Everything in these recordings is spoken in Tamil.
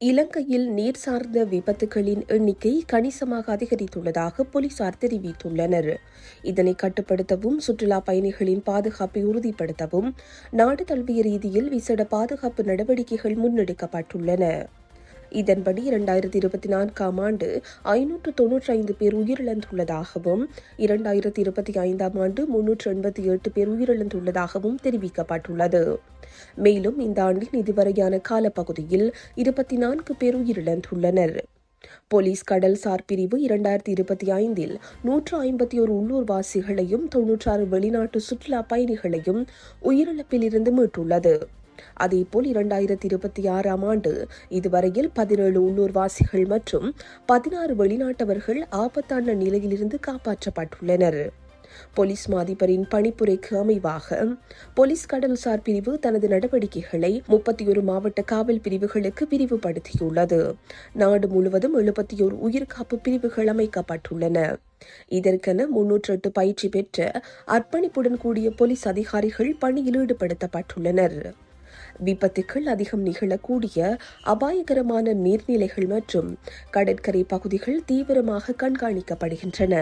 இலங்கையில் நீர் சார்ந்த விபத்துகளின் எண்ணிக்கை கணிசமாக அதிகரித்துள்ளதாக போலீசார் தெரிவித்துள்ளனர். இதனை கட்டுப்படுத்தவும் சுற்றுலா பயணிகளின் பாதுகாப்பை உறுதிப்படுத்தவும் நாடு தழுவிய ரீதியில் விசேட பாதுகாப்பு நடவடிக்கைகள் முன்னெடுக்கப்பட்டுள்ளன. இதன்படி 2024ஆம் ஆண்டு 595 பேர் உயிரிழந்துள்ளதாகவும் 2025ஆம் ஆண்டு 388 பேர் உயிரிழந்துள்ளதாகவும் தெரிவிக்கப்பட்டுள்ளது. மேலும் இந்த ஆண்டின் இதுவரையான காலப்பகுதியில் 24 பேர் உயிரிழந்துள்ளனர். போலீஸ் கடல்சார் பிரிவு 2025இல் 151 உள்ளூர்வாசிகளையும் 96 வெளிநாட்டு சுற்றுலா பயணிகளையும் உயிரிழப்பிலிருந்து மீட்டுள்ளது. அதேபோல் 2026ஆம் ஆண்டு இதுவரையில் 17 உள்ளூர்வாசிகள் மற்றும் 16 வெளிநாட்டவர்கள் ஆபத்தான நிலையிலிருந்து காப்பாற்றப்பட்டுள்ளனர். போலீஸ் மாதிபரின் பணிப்புரைக்கு அமைவாக போலீஸ் கடல்சார் பிரிவு தனது நடவடிக்கைகளை 31 மாவட்ட காவல் பிரிவுகளுக்கு விரிவுபடுத்தியுள்ளது. நாடு முழுவதும் 71 உயிர்காப்பு பிரிவுகள் அமைக்கப்பட்டுள்ளன. இதற்கென 308 பயிற்சி பெற்ற அர்ப்பணிப்புடன் கூடிய போலீஸ் அதிகாரிகள் பணியில் ஈடுபடுத்தப்பட்டுள்ளனர். விபத்துக்கள் அதிகம் நிகழக்கூடிய அபாயகரமான நீர்நிலைகள் மற்றும் கடற்கரை பகுதிகள் தீவிரமாக கண்காணிக்கப்படுகின்றன.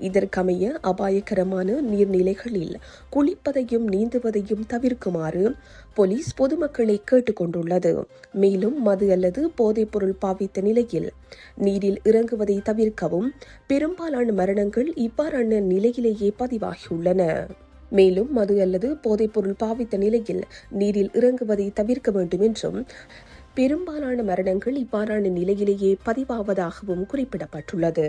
இதற்கமைய அபாயகரமான நீர்நிலைகளில் குளிப்பதையும் நீந்துவதையும் தவிர்க்குமாறு போலீஸ் பொதுமக்களை கேட்டுக் கொண்டுள்ளது. மேலும் மது அல்லது போதைப்பொருள் பாவித்த நிலையில் நீரில் இறங்குவதை தவிர்க்கவும் பெரும்பாலான மரணங்கள் இவ்வாறான நிலையிலேயே பதிவாகியுள்ளன. மேலும் மது அல்லது போதைப்பொருள் பாவித்த நிலையில் நீரில் இறங்குவதை தவிர்க்க வேண்டும் என்றும் பெரும்பாலான மரணங்கள் இவ்வாறான நிலையிலேயே பதிவாவதாகவும் குறிப்பிடப்பட்டுள்ளது.